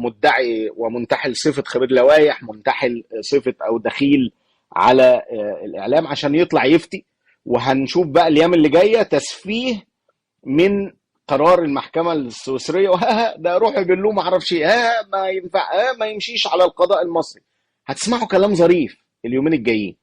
مدعي ومنتحل صفه خبير لوائح، منتحل صفه او دخيل على الاعلام عشان يطلع يفتي. وهنشوف بقى الايام اللي جايه تسفيه من قرار المحكمه السويسريه، وها ده روحي بالله ما اعرفش ايه، ما ينفع، ما يمشيش على القضاء المصري. هتسمعوا كلام ظريف اليومين الجايين،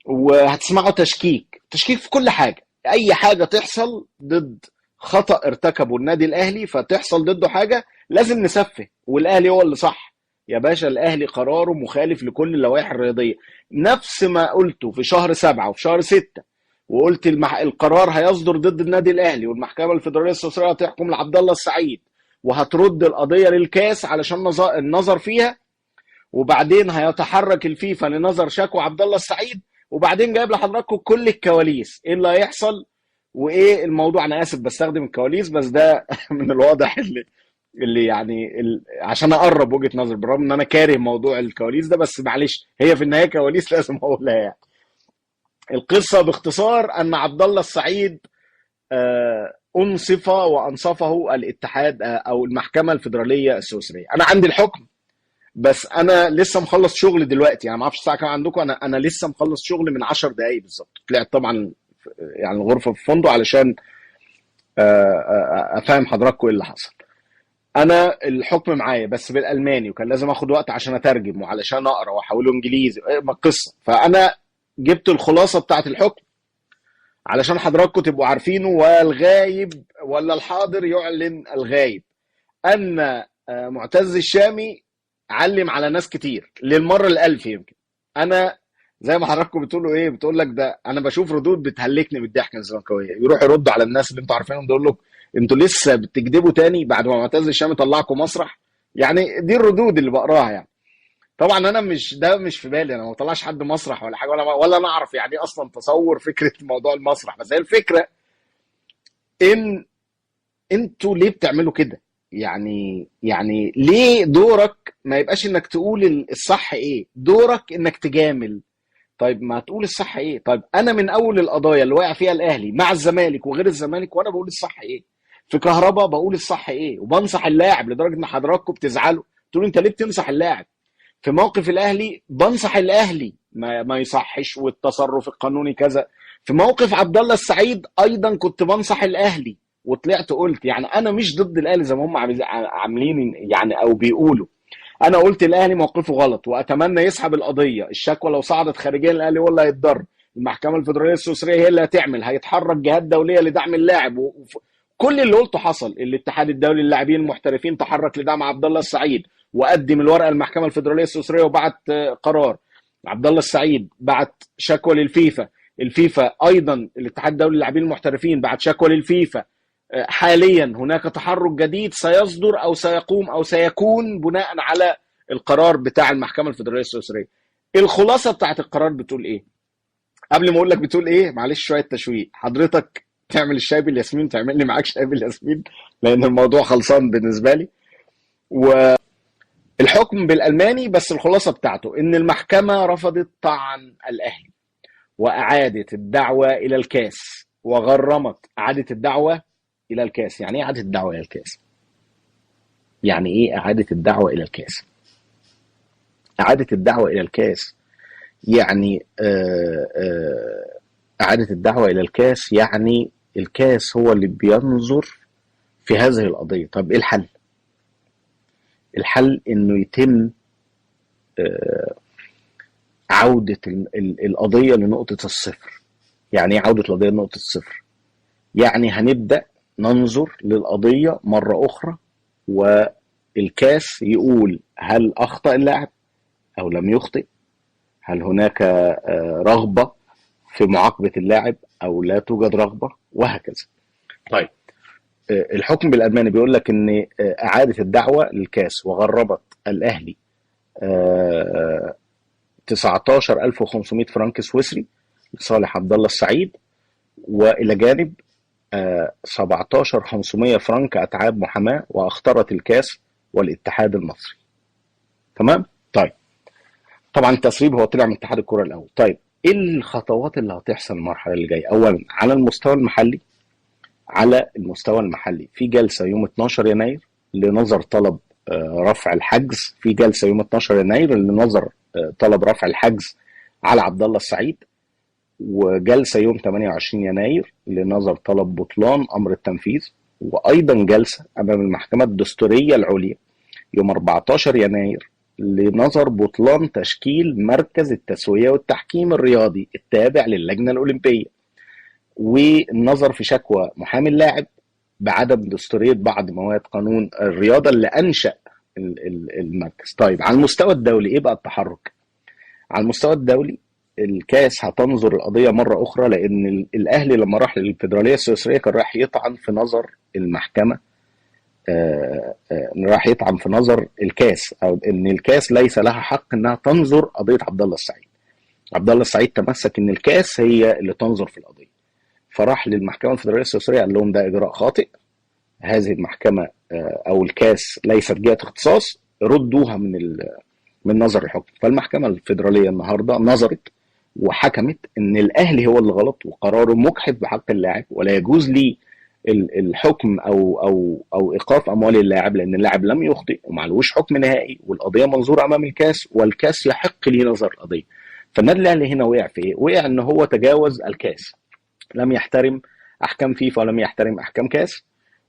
وهتسمعوا تشكيك في كل حاجه. اي حاجه تحصل ضد خطأ ارتكبه النادي الاهلي، فتحصل ضده حاجه لازم نسفه، والاهلي هو اللي صح. يا باشا الاهلي قراره مخالف لكل اللوائح الرياضيه، نفس ما قلته في شهر 7 وفي شهر 6، وقلت القرار هيصدر ضد النادي الاهلي، والمحكمه الفيدراليه السويسريه هتحكم لعبد الله السعيد، وهترد القضيه للكاس علشان النظر فيها، وبعدين هيتحرك الفيفا لنظر شكوى عبد الله السعيد، وبعدين جايب لحضراتكم كل الكواليس ايه اللي هيحصل وايه الموضوع. انا اسف بستخدم الكواليس، بس ده من الواضح اللي يعني عشان اقرب وجهة نظر، بالرغم ان انا كاره موضوع الكواليس ده، بس معلش هي في النهايه كواليس لازم اقولها يعني. القصه باختصار ان عبد الله السعيد انصف وانصفه الاتحاد او المحكمه الفيدراليه السويسريه. انا عندي الحكم، بس انا لسه مخلص شغل دلوقتي، يعني ما اعرفش الساعه كام عندكم، انا لسه مخلص شغل من 10 دقائق بالظبط. طلعت طبعا يعني الغرفه في الفندق علشان افهم حضراتكم ايه اللي حصل. انا الحكم معايا بس بالالماني، وكان لازم اخد وقت عشان اترجم وعلشان اقرا واحوله انجليزي، ما القصه. فانا جبت الخلاصه بتاعه الحكم علشان حضراتكم تبقوا عارفينه، والغايب ولا الحاضر يعلن الغايب. ان معتز الشامي علم على ناس كتير للمره الالف يمكن. انا زي ما حضراتكم بتقولوا ايه، بتقول لك ده انا بشوف ردود بتهلكني بالضحك من الزملكاويه، يروح يردوا على الناس اللي انتوا عارفينهم دول، لكم انتوا لسه بتكذبوا تاني بعد ما معتز الشامي طلعكم مسرح؟ يعني دي الردود اللي بقراها يعني. طبعا انا مش في بالي، انا ما بطلعش حد مسرح ولا حاجه، ولا انا اعرف يعني ايه اصلا تصور فكره موضوع المسرح. بس هي الفكره ان انتوا ليه بتعملوا كده؟ يعني ليه دورك ما يبقاش انك تقول الصح ايه؟ دورك انك تجامل. طيب ما تقول الصح ايه؟ طيب انا من اول القضايا اللي واقع فيها الاهلي مع الزمالك وغير الزمالك وانا بقول الصح ايه. في كهربا بقول الصح ايه، وبنصح اللاعب لدرجه ان حضراتكم بتزعلوا تقولوا انت ليه بتنصح اللاعب. في موقف الاهلي بنصح الاهلي ما يصحش والتصرف القانوني كذا. في موقف عبد الله السعيد ايضا كنت بنصح الاهلي، وطلعت قلت يعني انا مش ضد الاهلي زي ما هم عاملين يعني او بيقولوا. انا قلت الاهلي موقفه غلط واتمنى يسحب القضيه، الشكوى لو صعدت خارجيا الاهلي هو اللي هيتضر، المحكمه الفيدراليه السويسريه هي اللي هتعمل، هيتحرك جهات دوليه لدعم اللاعب، كل اللي قلته حصل. الاتحاد الدولي للاعبين المحترفين تحرك لدعم عبد الله السعيد وقدم الورقه للمحكمه الفيدراليه السويسريه وبعت قرار. عبد الله السعيد بعت شكوى للفيفا، الفيفا ايضا الاتحاد الدولي للاعبين المحترفين بعت شكوى للفيفا. حاليا هناك تحرك جديد سيصدر او سيقوم او سيكون بناء على القرار بتاع المحكمه الفيدراليه السويسريه. الخلاصه بتاعت القرار بتقول ايه؟ قبل ما اقول لك بتقول ايه، معلش شويه تشويق، حضرتك تعمل الشاي بالياسمين، تعمل لي معاك شاي بالياسمين لان الموضوع خلصان بالنسبه لي. والحكم بالالماني، بس الخلاصه بتاعته ان المحكمه رفضت طعن الاهلي واعادت الدعوه الى الكاس، وغرمت اعاده الدعوه الى الكاس. يعني ايه اعاده الدعوه الى الكاس؟ يعني ايه اعاده الدعوه الى الكاس؟ اعاده الدعوه الى الكاس يعني اعاده الدعوه الى الكاس يعني الكاس هو اللي بينظر في هذه القضيه. طب ايه الحل؟ الحل انه يتم عوده القضيه لنقطه الصفر. يعني ايه عوده القضيه لنقطه الصفر؟ يعني هنبدا ننظر للقضيه مره اخرى، والكاس يقول هل اخطا اللاعب او لم يخطئ، هل هناك رغبه في معاقبه اللاعب او لا توجد رغبه، وهكذا. طيب الحكم بالالماني بيقول لك ان اعاده الدعوه للكاس وغربت الاهلي 19500 فرنك سويسري لصالح عبد الله السعيد، والى جانب 17500 فرنك اتعاب محاماه، واختارت الكاس والاتحاد المصري. تمام؟ طيب طبعا التسريب هو طلع من اتحاد الكره الاول. طيب ايه الخطوات اللي هتحصل المرحله اللي جايه؟ اولا على المستوى المحلي، في جلسه يوم 12 يناير لنظر طلب رفع الحجز في جلسه يوم 12 يناير اللي نظر طلب رفع الحجز على عبد الله السعيد، وجلسه يوم 28 يناير لنظر طلب بطلان امر التنفيذ، وايضا جلسه امام المحكمه الدستوريه العليا يوم 14 يناير لنظر بطلان تشكيل مركز التسويه والتحكيم الرياضي التابع للجنه الاولمبيه، والنظر في شكوى محامي اللاعب بعدم دستوريه بعض مواد قانون الرياضه اللي انشا المركز. طيب على المستوى الدولي ايه بقى التحرك؟ على المستوى الدولي الكاس هتنظر القضيه مره اخرى، لان الاهلي لما راح للفدراليه السويسريه كان راح يطعن في نظر المحكمه، راح يطعن في نظر الكاس، او ان الكاس ليس لها حق انها تنظر قضيه عبد الله السعيد. عبد الله السعيد تمسك ان الكاس هي اللي تنظر في القضيه، فراح للمحكمه الفدراليه السويسريه قال لهم ده اجراء خاطئ، هذه المحكمه او الكاس ليست جهه اختصاص، ردوها من نظر الحكم. فالمحكمه الفدراليه النهارده نظرت وحكمت ان الاهلي هو اللي غلط وقراره مجحف بحق اللاعب، ولا يجوز لي الحكم او ايقاف اموال اللاعب، لان اللاعب لم يخطئ ومعلوش حكم نهائي، والقضيه منظوره امام الكاس، والكاس يحق لي نظر القضيه. فالنادي الاهلي هنا وقع في ايه؟ وقع ان هو تجاوز الكاس، لم يحترم احكام فيفا ولم يحترم احكام كاس،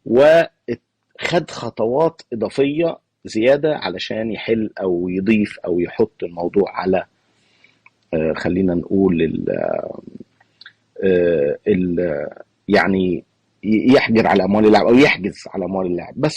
وخد خطوات اضافيه زياده علشان يحل او يضيف او يحط الموضوع على خلينا نقول يعني يحجر على اموال اللاعب او يحجز على اموال اللاعب بس.